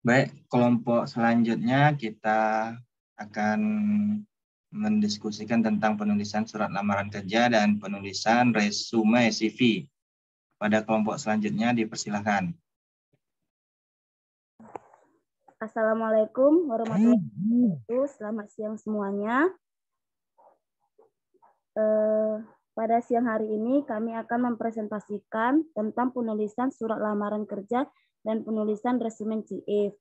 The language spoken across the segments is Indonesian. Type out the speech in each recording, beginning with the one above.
Baik, kelompok selanjutnya kita akan mendiskusikan tentang penulisan surat lamaran kerja dan penulisan resume CV. Pada kelompok selanjutnya dipersilahkan. Assalamualaikum warahmatullahi wabarakatuh. Selamat siang semuanya. Pada siang hari ini kami akan mempresentasikan tentang penulisan surat lamaran kerja dan penulisan resume CV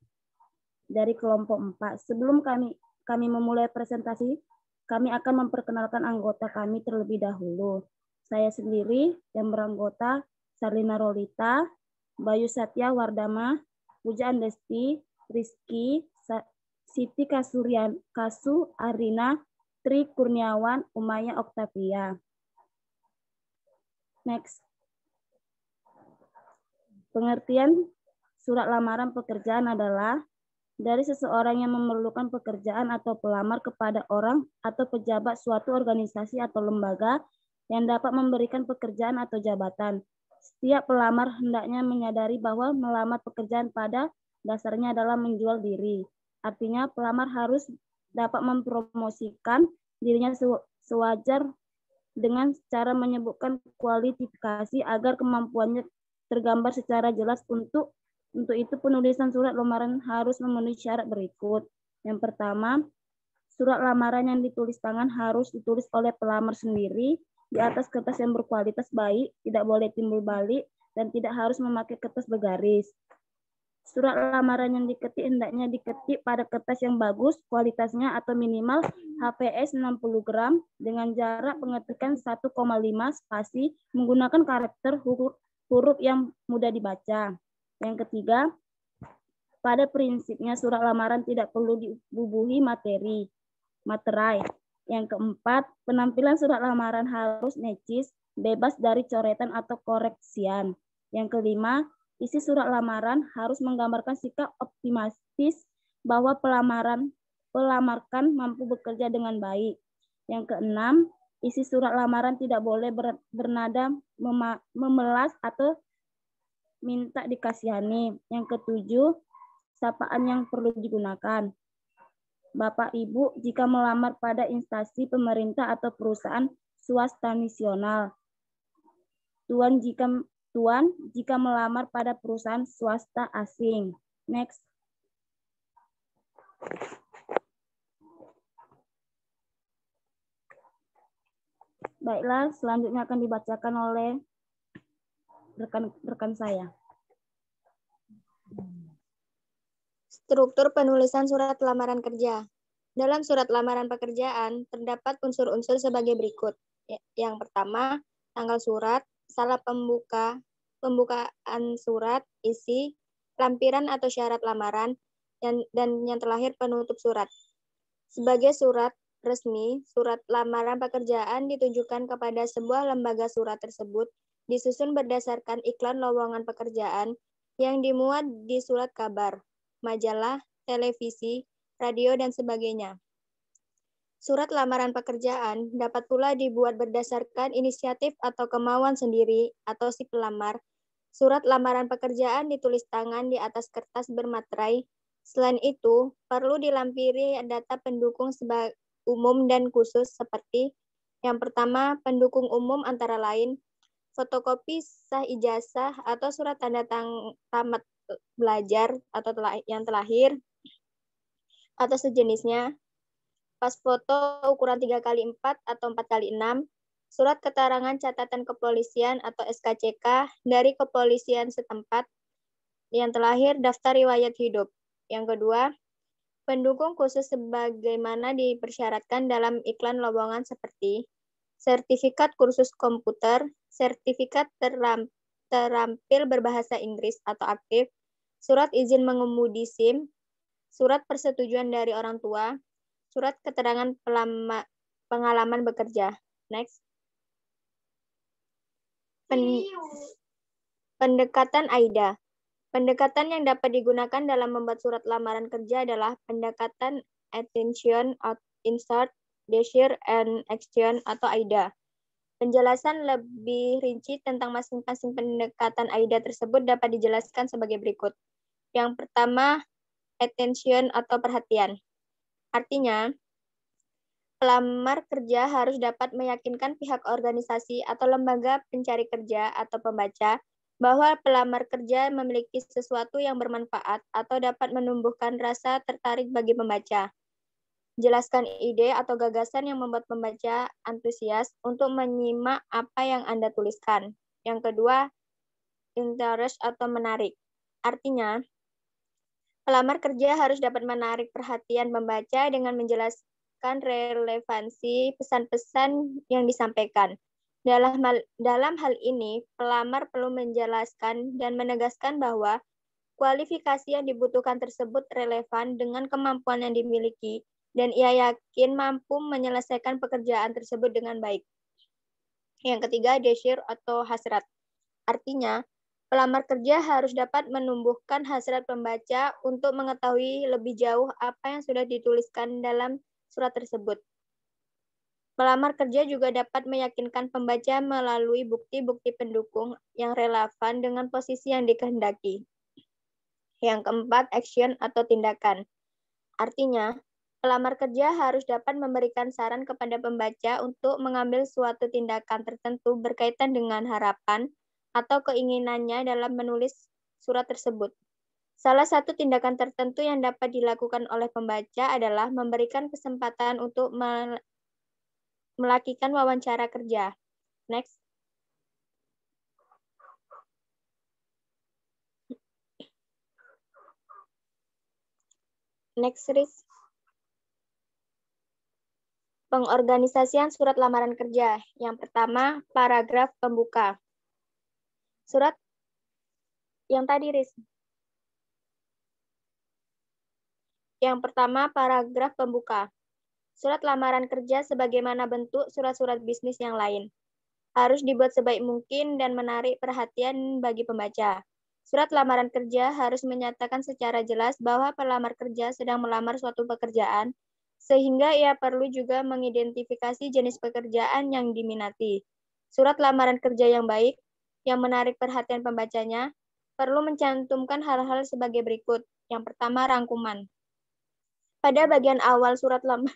dari kelompok 4. Sebelum kami memulai presentasi, kami akan memperkenalkan anggota kami terlebih dahulu. Saya sendiri yang beranggota Sarlina Rolita, Bayu Satya Wardama, Puja Andesti, Rizky, Siti Kasu Arina, Tri Kurniawan, Umaya Oktavia. Next. Pengertian surat lamaran pekerjaan adalah dari seseorang yang memerlukan pekerjaan atau pelamar kepada orang atau pejabat suatu organisasi atau lembaga yang dapat memberikan pekerjaan atau jabatan. Setiap pelamar hendaknya menyadari bahwa melamar pekerjaan pada dasarnya adalah menjual diri. Artinya pelamar harus dapat mempromosikan dirinya sewajar dengan cara menyebutkan kualifikasi agar kemampuannya tergambar secara jelas. Untuk itu penulisan surat lamaran harus memenuhi syarat berikut. Yang pertama, surat lamaran yang ditulis tangan harus ditulis oleh pelamar sendiri di atas kertas yang berkualitas baik, tidak boleh timbul balik, dan tidak harus memakai kertas bergaris. Surat lamaran yang diketik hendaknya diketik pada kertas yang bagus, kualitasnya atau minimal HPS 60 gram dengan jarak pengetikan 1,5 spasi menggunakan karakter huruf yang mudah dibaca. Yang ketiga, pada prinsipnya surat lamaran tidak perlu dibubuhi materai. Yang keempat, penampilan surat lamaran harus necis, bebas dari coretan atau koreksian. Yang kelima, isi surat lamaran harus menggambarkan sikap optimistis bahwa pelamarkan mampu bekerja dengan baik. Yang keenam, isi surat lamaran tidak boleh bernada memelas atau minta dikasihani. Yang ketujuh, sapaan yang perlu digunakan. Bapak Ibu jika melamar pada instansi pemerintah atau perusahaan swasta nasional. Tuan jika melamar pada perusahaan swasta asing. Next. Baiklah, selanjutnya akan dibacakan oleh rekan saya. Struktur penulisan surat lamaran kerja. Dalam surat lamaran pekerjaan, terdapat unsur-unsur sebagai berikut. Yang pertama, tanggal surat, salah pembukaan surat, isi, lampiran atau syarat lamaran, dan yang terakhir penutup surat. Sebagai surat resmi, surat lamaran pekerjaan ditujukan kepada sebuah lembaga. Surat tersebut disusun berdasarkan iklan lowongan pekerjaan yang dimuat di surat kabar, majalah, televisi, radio, dan sebagainya. Surat lamaran pekerjaan dapat pula dibuat berdasarkan inisiatif atau kemauan sendiri atau si pelamar. Surat lamaran pekerjaan ditulis tangan di atas kertas bermaterai. Selain itu, perlu dilampiri data pendukung umum dan khusus seperti yang pertama, pendukung umum antara lain fotokopi sah ijazah atau surat tanda tamat belajar atau yang terlahir atau sejenisnya, pas foto ukuran 3x4 atau 4x6, surat keterangan catatan kepolisian atau SKCK dari kepolisian setempat, yang terakhir daftar riwayat hidup. Yang kedua, pendukung khusus sebagaimana dipersyaratkan dalam iklan lowongan seperti sertifikat kursus komputer, sertifikat terampil berbahasa Inggris atau aktif, surat izin mengemudi SIM, surat persetujuan dari orang tua, surat keterangan pengalaman bekerja. Next. Pendekatan AIDA. Pendekatan yang dapat digunakan dalam membuat surat lamaran kerja adalah pendekatan Attention, Insert, Desire, and Action atau AIDA. Penjelasan lebih rinci tentang masing-masing pendekatan AIDA tersebut dapat dijelaskan sebagai berikut. Yang pertama, attention atau perhatian. Artinya, pelamar kerja harus dapat meyakinkan pihak organisasi atau lembaga pencari kerja atau pembaca bahwa pelamar kerja memiliki sesuatu yang bermanfaat atau dapat menumbuhkan rasa tertarik bagi pembaca. Jelaskan ide atau gagasan yang membuat pembaca antusias untuk menyimak apa yang Anda tuliskan. Yang kedua, interest atau menarik. Artinya, pelamar kerja harus dapat menarik perhatian pembaca dengan menjelaskan relevansi pesan-pesan yang disampaikan. Dalam hal ini, pelamar perlu menjelaskan dan menegaskan bahwa kualifikasi yang dibutuhkan tersebut relevan dengan kemampuan yang dimiliki dan ia yakin mampu menyelesaikan pekerjaan tersebut dengan baik. Yang ketiga, desire atau hasrat. Artinya, pelamar kerja harus dapat menumbuhkan hasrat pembaca untuk mengetahui lebih jauh apa yang sudah dituliskan dalam surat tersebut. Pelamar kerja juga dapat meyakinkan pembaca melalui bukti-bukti pendukung yang relevan dengan posisi yang dikehendaki. Yang keempat, action atau tindakan. Artinya, pelamar kerja harus dapat memberikan saran kepada pembaca untuk mengambil suatu tindakan tertentu berkaitan dengan harapan atau keinginannya dalam menulis surat tersebut. Salah satu tindakan tertentu yang dapat dilakukan oleh pembaca adalah memberikan kesempatan untuk melakukan wawancara kerja. Next. Next, Riz. Pengorganisasian surat lamaran kerja. Yang pertama, paragraf pembuka. Surat yang tadi, Riz. Yang pertama, paragraf pembuka. Surat lamaran kerja sebagaimana bentuk surat-surat bisnis yang lain. Harus dibuat sebaik mungkin dan menarik perhatian bagi pembaca. Surat lamaran kerja harus menyatakan secara jelas bahwa pelamar kerja sedang melamar suatu pekerjaan, sehingga ia perlu juga mengidentifikasi jenis pekerjaan yang diminati. Surat lamaran kerja yang baik, yang menarik perhatian pembacanya, perlu mencantumkan hal-hal sebagai berikut. Yang pertama, rangkuman. Pada bagian awal surat lamaran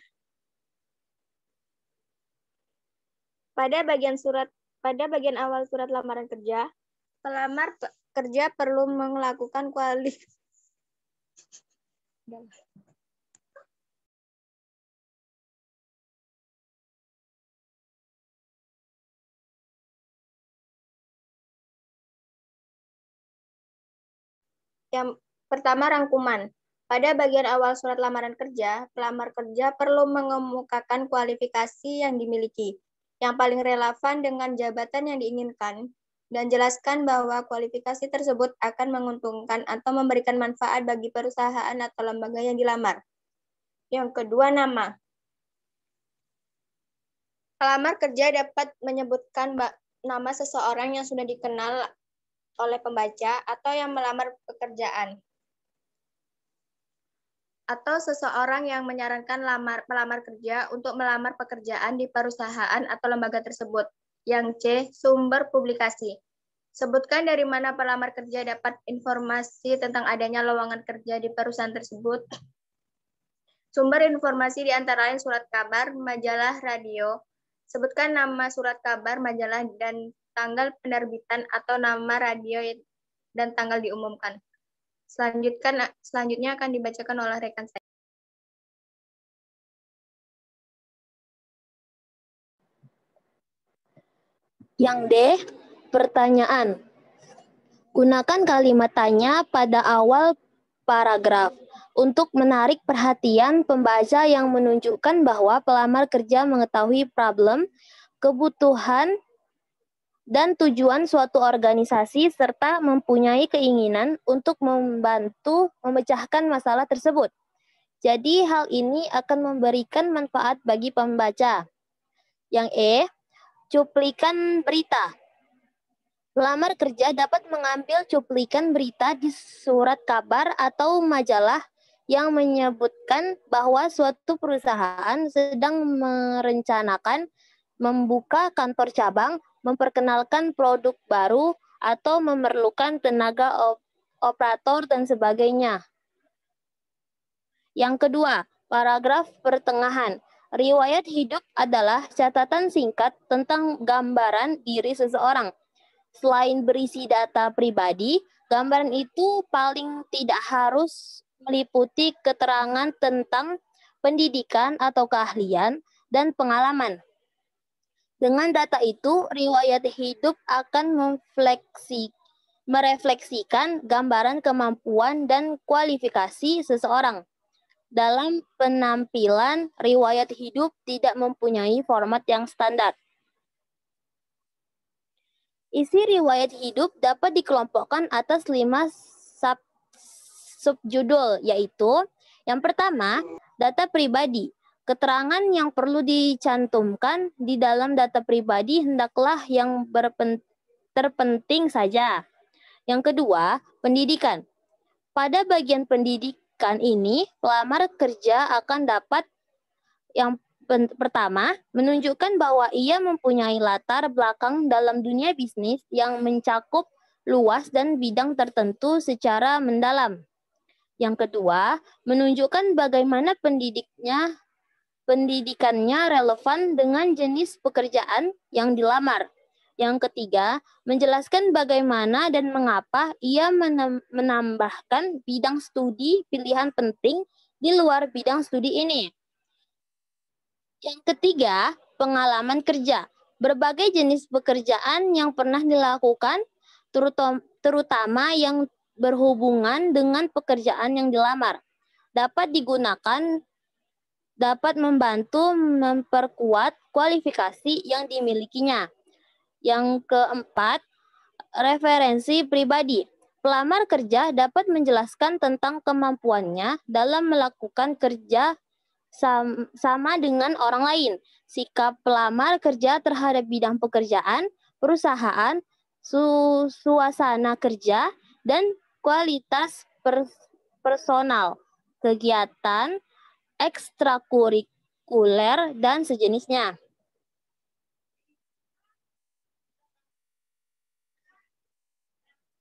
awal surat lamaran kerja, pelamar kerja perlu melakukan Yang pertama, rangkuman. Pada bagian awal surat lamaran kerja, pelamar kerja perlu mengemukakan kualifikasi yang dimiliki, yang paling relevan dengan jabatan yang diinginkan, dan jelaskan bahwa kualifikasi tersebut akan menguntungkan atau memberikan manfaat bagi perusahaan atau lembaga yang dilamar. Yang kedua, nama. Pelamar kerja dapat menyebutkan nama seseorang yang sudah dikenal oleh pembaca atau yang melamar pekerjaan. Atau seseorang yang menyarankan pelamar kerja untuk melamar pekerjaan di perusahaan atau lembaga tersebut. Yang C, sumber publikasi. Sebutkan dari mana pelamar kerja dapat informasi tentang adanya lowongan kerja di perusahaan tersebut. Sumber informasi di antara lain surat kabar, majalah, radio. Sebutkan nama surat kabar, majalah, dan tanggal penerbitan atau nama radio dan tanggal diumumkan. Selanjutnya akan dibacakan oleh rekan saya. Yang D, pertanyaan. Gunakan kalimat tanya pada awal paragraf untuk menarik perhatian pembaca yang menunjukkan bahwa pelamar kerja mengetahui problem, kebutuhan, dan tujuan suatu organisasi serta mempunyai keinginan untuk membantu memecahkan masalah tersebut. Jadi hal ini akan memberikan manfaat bagi pembaca. Yang E, cuplikan berita. Pelamar kerja dapat mengambil cuplikan berita di surat kabar atau majalah yang menyebutkan bahwa suatu perusahaan sedang merencanakan membuka kantor cabang, memperkenalkan produk baru, atau memerlukan tenaga operator dan sebagainya. Yang kedua, paragraf pertengahan. Riwayat hidup adalah catatan singkat tentang gambaran diri seseorang. Selain berisi data pribadi, gambaran itu paling tidak harus meliputi keterangan tentang pendidikan atau keahlian dan pengalaman. Dengan data itu, riwayat hidup akan merefleksikan gambaran kemampuan dan kualifikasi seseorang. Dalam penampilan, riwayat hidup tidak mempunyai format yang standar. Isi riwayat hidup dapat dikelompokkan atas 5 subjudul, yaitu yang pertama, data pribadi. Keterangan yang perlu dicantumkan di dalam data pribadi hendaklah yang terpenting saja. Yang kedua, pendidikan. Pada bagian pendidikan ini, pelamar kerja akan dapat yang pertama, menunjukkan bahwa ia mempunyai latar belakang dalam dunia bisnis yang mencakup luas dan bidang tertentu secara mendalam. Yang kedua, menunjukkan bagaimana pendidikannya relevan dengan jenis pekerjaan yang dilamar. Yang ketiga, menjelaskan bagaimana dan mengapa ia menambahkan bidang studi pilihan penting di luar bidang studi ini. Yang ketiga, pengalaman kerja. Berbagai jenis pekerjaan yang pernah dilakukan, terutama yang berhubungan dengan pekerjaan yang dilamar, dapat membantu memperkuat kualifikasi yang dimilikinya. Yang keempat, referensi pribadi. Pelamar kerja dapat menjelaskan tentang kemampuannya dalam melakukan kerja sama dengan orang lain, sikap pelamar kerja terhadap bidang pekerjaan, perusahaan, suasana kerja, dan kualitas personal, kegiatan ekstrakurikuler, dan sejenisnya.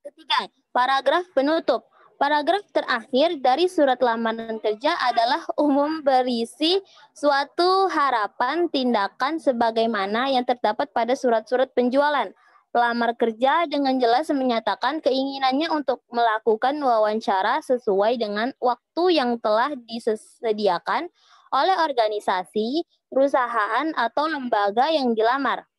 Ketiga, paragraf penutup. Paragraf terakhir dari surat lamaran kerja adalah umum berisi suatu harapan tindakan sebagaimana yang terdapat pada surat-surat penjualan. Pelamar kerja dengan jelas menyatakan keinginannya untuk melakukan wawancara sesuai dengan waktu yang telah disediakan oleh organisasi, perusahaan, atau lembaga yang dilamar.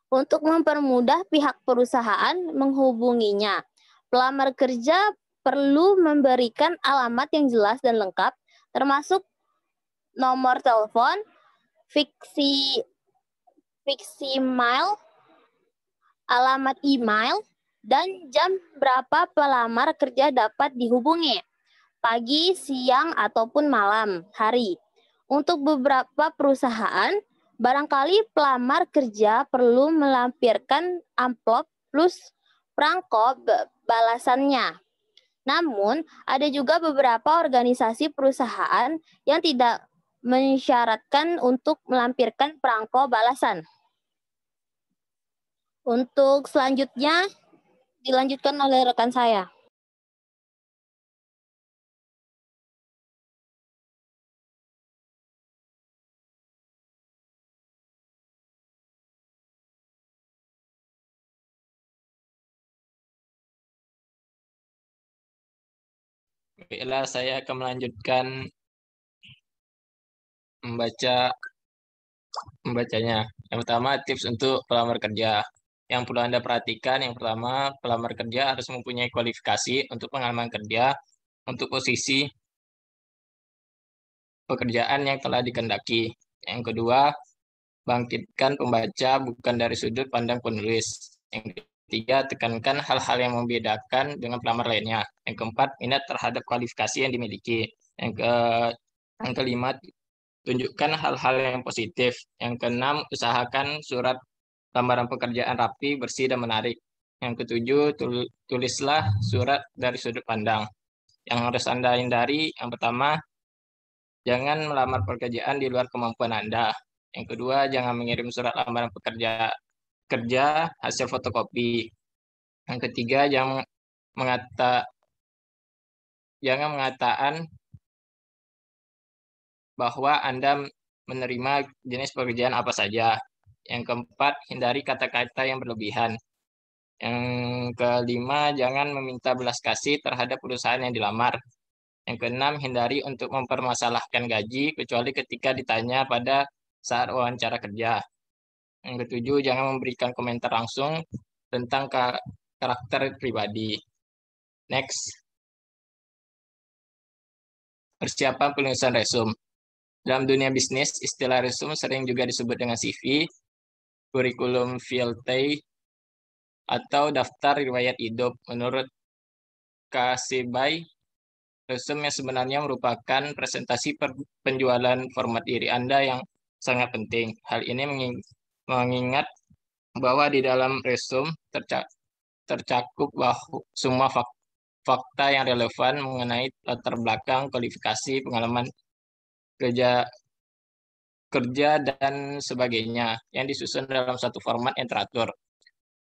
Untuk mempermudah pihak perusahaan menghubunginya, pelamar kerja perlu memberikan alamat yang jelas dan lengkap, termasuk nomor telepon, fiksi mail, alamat email, dan jam berapa pelamar kerja dapat dihubungi, pagi, siang, ataupun malam hari. Untuk beberapa perusahaan, barangkali pelamar kerja perlu melampirkan amplop plus perangko balasannya. Namun, ada juga beberapa organisasi perusahaan yang tidak mensyaratkan untuk melampirkan perangko balasan. Untuk selanjutnya, dilanjutkan oleh rekan saya. Baiklah, saya akan melanjutkan membacanya. Yang pertama, tips untuk pelamar kerja. Yang perlu Anda perhatikan, yang pertama, pelamar kerja harus mempunyai kualifikasi untuk pengalaman kerja untuk posisi pekerjaan yang telah dikehendaki. Yang kedua, bangkitkan pembaca bukan dari sudut pandang penulis. Yang ketiga, tekankan hal-hal yang membedakan dengan pelamar lainnya. Yang keempat, minat terhadap kualifikasi yang dimiliki. Yang kelima, tunjukkan hal-hal yang positif. Yang keenam, usahakan surat lamaran pekerjaan rapi, bersih, dan menarik. Yang ketujuh, tulislah surat dari sudut pandang. Yang harus Anda hindari, yang pertama, jangan melamar pekerjaan di luar kemampuan Anda. Yang kedua, jangan mengirim surat lamaran kerja hasil fotokopi. Yang ketiga, jangan mengatakan bahwa Anda menerima jenis pekerjaan apa saja. Yang keempat, hindari kata-kata yang berlebihan. Yang kelima, jangan meminta belas kasih terhadap perusahaan yang dilamar. Yang keenam, hindari untuk mempermasalahkan gaji kecuali ketika ditanya pada saat wawancara kerja. Yang ketujuh, jangan memberikan komentar langsung tentang karakter pribadi. Next. Persiapan penulisan resume. Dalam dunia bisnis, istilah resume sering juga disebut dengan CV, kurikulum vitae, atau daftar riwayat hidup. Menurut Kasibay, resume yang sebenarnya merupakan presentasi penjualan format diri Anda yang sangat penting. Hal ini mengingat bahwa di dalam resume tercakup semua fakta yang relevan mengenai latar belakang, kualifikasi, pengalaman kerja dan sebagainya yang disusun dalam satu format yang teratur,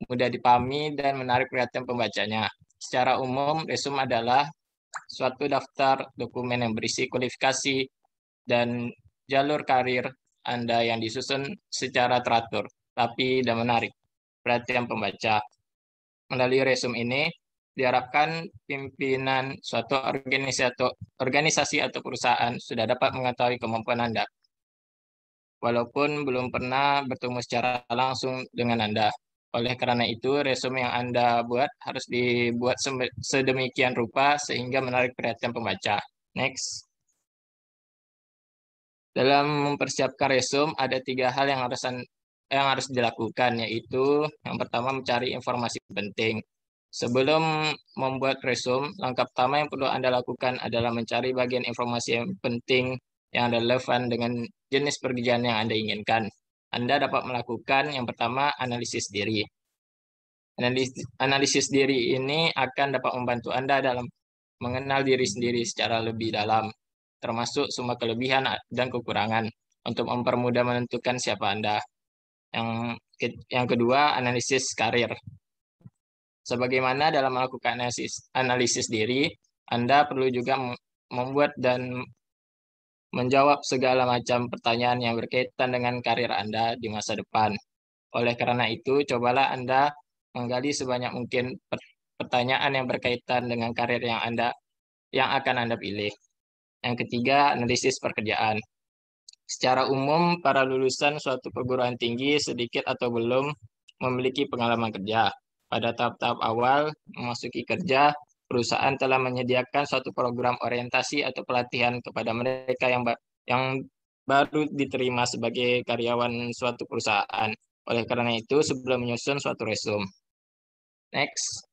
mudah dipahami dan menarik perhatian pembacanya. Secara umum, resume adalah suatu daftar dokumen yang berisi kualifikasi dan jalur karir Anda yang disusun secara teratur, rapi dan menarik perhatian pembaca. Melalui resume ini, diharapkan pimpinan suatu organisasi atau perusahaan sudah dapat mengetahui kemampuan Anda, walaupun belum pernah bertemu secara langsung dengan Anda. Oleh karena itu, resume yang Anda buat harus dibuat sedemikian rupa sehingga menarik perhatian pembaca. Next. Dalam mempersiapkan resume, ada 3 hal yang harus dilakukan, yaitu yang pertama mencari informasi penting. Sebelum membuat resume, langkah pertama yang perlu Anda lakukan adalah mencari bagian informasi yang penting yang relevan dengan jenis pekerjaan yang Anda inginkan. Anda dapat melakukan yang pertama analisis diri. Analisis diri ini akan dapat membantu Anda dalam mengenal diri sendiri secara lebih dalam, termasuk semua kelebihan dan kekurangan, untuk mempermudah menentukan siapa Anda. Yang kedua, analisis karir. Sebagaimana dalam melakukan analisis diri, Anda perlu juga membuat dan menjawab segala macam pertanyaan yang berkaitan dengan karir Anda di masa depan. Oleh karena itu, cobalah Anda menggali sebanyak mungkin pertanyaan yang berkaitan dengan karir yang akan Anda pilih. Yang ketiga, analisis pekerjaan. Secara umum, para lulusan suatu perguruan tinggi sedikit atau belum memiliki pengalaman kerja. Pada tahap-tahap awal memasuki kerja, perusahaan telah menyediakan suatu program orientasi atau pelatihan kepada mereka yang baru diterima sebagai karyawan suatu perusahaan. Oleh karena itu, sebelum menyusun suatu resume. Next.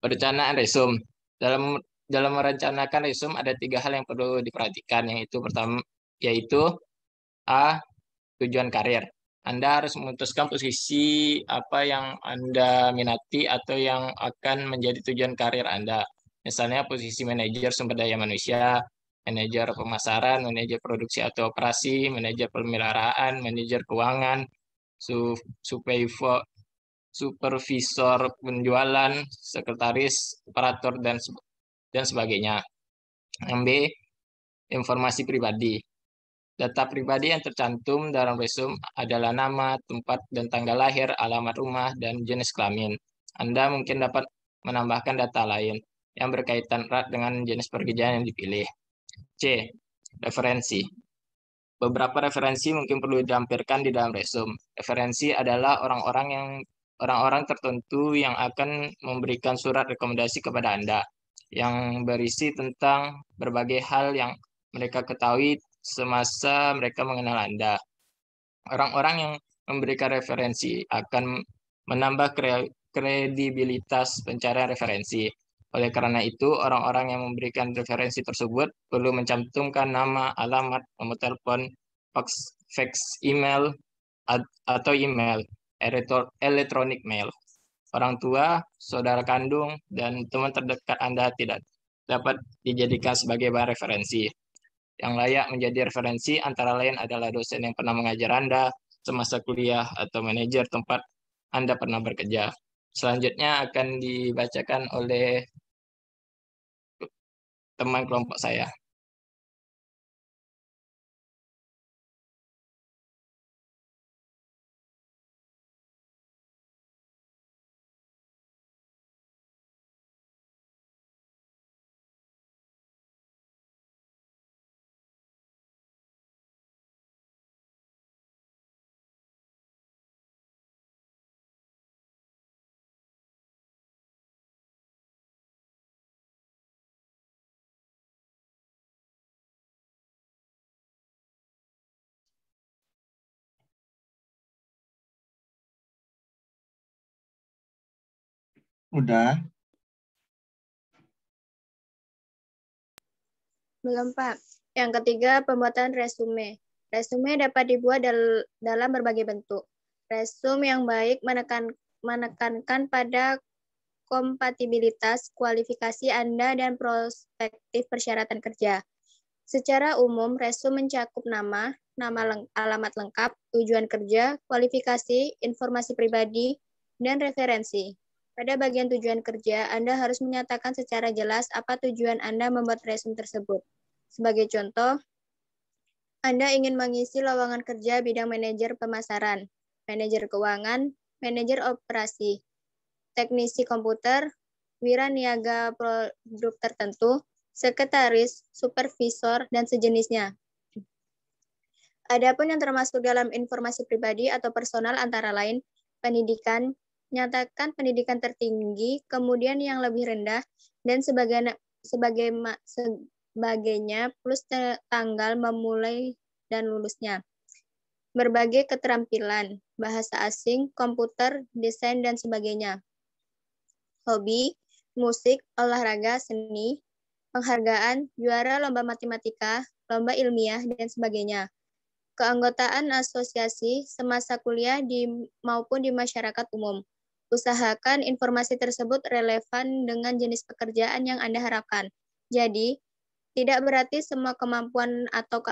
Perencanaan resume. Dalam merencanakan resume ada 3 hal yang perlu diperhatikan, yaitu A. Tujuan karir. Anda harus memutuskan posisi apa yang Anda minati atau yang akan menjadi tujuan karir Anda. Misalnya posisi manajer sumber daya manusia, manajer pemasaran, manajer produksi atau operasi, manajer pemeliharaan, manajer keuangan, supervisor penjualan, sekretaris, operator, dan sebagainya. Yang B. Informasi pribadi. Data pribadi yang tercantum dalam resume adalah nama, tempat dan tanggal lahir, alamat rumah, dan jenis kelamin. Anda mungkin dapat menambahkan data lain yang berkaitan erat dengan jenis pekerjaan yang dipilih. C. Referensi. Beberapa referensi mungkin perlu dilampirkan di dalam resume. Referensi adalah orang-orang tertentu yang akan memberikan surat rekomendasi kepada Anda, yang berisi tentang berbagai hal yang mereka ketahui semasa mereka mengenal Anda. Orang-orang yang memberikan referensi akan menambah kredibilitas pencarian referensi. Oleh karena itu, orang-orang yang memberikan referensi tersebut perlu mencantumkan nama, alamat, nomor telepon, fax, email, atau email, elektronik mail. Orang tua, saudara kandung, dan teman terdekat Anda tidak dapat dijadikan sebagai bahan referensi. Yang layak menjadi referensi antara lain adalah dosen yang pernah mengajar Anda semasa kuliah atau manajer tempat Anda pernah bekerja. Selanjutnya akan dibacakan oleh teman kelompok saya. Udah. Belum, Pak. Yang ketiga, pembuatan resume. Resume dapat dibuat dalam berbagai bentuk. Resume yang baik menekankan pada kompatibilitas, kualifikasi Anda, dan prospektif persyaratan kerja. Secara umum, resume mencakup nama, alamat lengkap, tujuan kerja, kualifikasi, informasi pribadi, dan referensi. Pada bagian tujuan kerja, Anda harus menyatakan secara jelas apa tujuan Anda membuat resume tersebut. Sebagai contoh, Anda ingin mengisi lowongan kerja bidang manajer pemasaran, manajer keuangan, manajer operasi, teknisi komputer, wiraniaga produk tertentu, sekretaris, supervisor, dan sejenisnya. Adapun yang termasuk dalam informasi pribadi atau personal antara lain, pendidikan, nyatakan pendidikan tertinggi, kemudian yang lebih rendah, dan sebagainya plus tanggal memulai dan lulusnya. Berbagai keterampilan, bahasa asing, komputer, desain, dan sebagainya. Hobi, musik, olahraga, seni, penghargaan, juara lomba matematika, lomba ilmiah, dan sebagainya. Keanggotaan asosiasi semasa kuliah maupun di masyarakat umum. Usahakan informasi tersebut relevan dengan jenis pekerjaan yang Anda harapkan. Jadi, tidak berarti semua kemampuan atau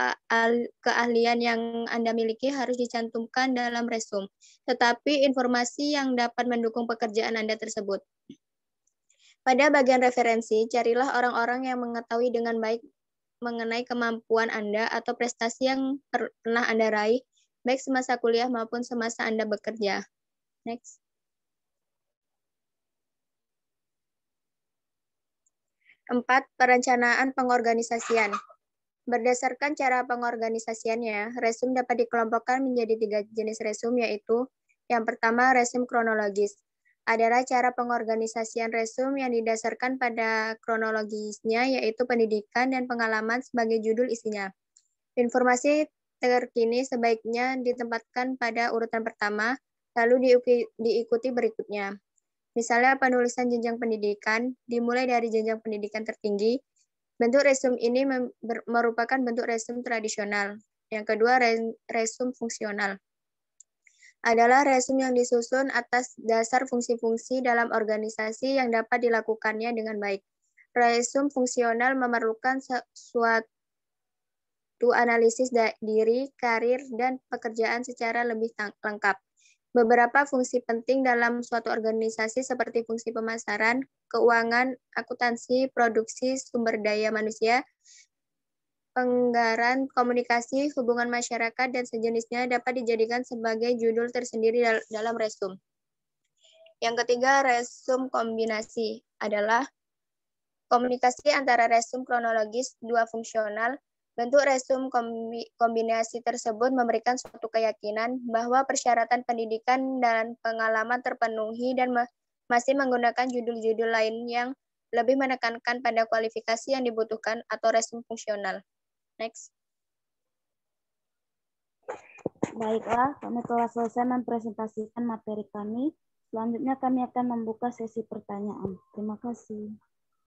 keahlian yang Anda miliki harus dicantumkan dalam resume, tetapi informasi yang dapat mendukung pekerjaan Anda tersebut. Pada bagian referensi, carilah orang-orang yang mengetahui dengan baik mengenai kemampuan Anda atau prestasi yang pernah Anda raih, baik semasa kuliah maupun semasa Anda bekerja. Next. Empat, perencanaan pengorganisasian. Berdasarkan cara pengorganisasiannya, resume dapat dikelompokkan menjadi 3 jenis resume, yaitu yang pertama, resume kronologis. Adalah cara pengorganisasian resume yang didasarkan pada kronologisnya, yaitu pendidikan dan pengalaman sebagai judul isinya. Informasi terkini sebaiknya ditempatkan pada urutan pertama, lalu diikuti berikutnya. Misalnya penulisan jenjang pendidikan, dimulai dari jenjang pendidikan tertinggi. Bentuk resume ini merupakan bentuk resume tradisional. Yang kedua, resume fungsional. Adalah resume yang disusun atas dasar fungsi-fungsi dalam organisasi yang dapat dilakukannya dengan baik. Resume fungsional memerlukan suatu analisis diri, karir, dan pekerjaan secara lebih lengkap. Beberapa fungsi penting dalam suatu organisasi seperti fungsi pemasaran, keuangan, akuntansi, produksi, sumber daya manusia, penganggaran, komunikasi, hubungan masyarakat, dan sejenisnya dapat dijadikan sebagai judul tersendiri dalam resume. Yang ketiga, resume kombinasi adalah komunikasi antara resume kronologis 2 fungsional. Bentuk resume kombinasi tersebut memberikan suatu keyakinan bahwa persyaratan pendidikan dan pengalaman terpenuhi dan masih menggunakan judul-judul lain yang lebih menekankan pada kualifikasi yang dibutuhkan atau resume fungsional. Next. Baiklah, kami telah selesai mempresentasikan materi kami. Selanjutnya kami akan membuka sesi pertanyaan. Terima kasih.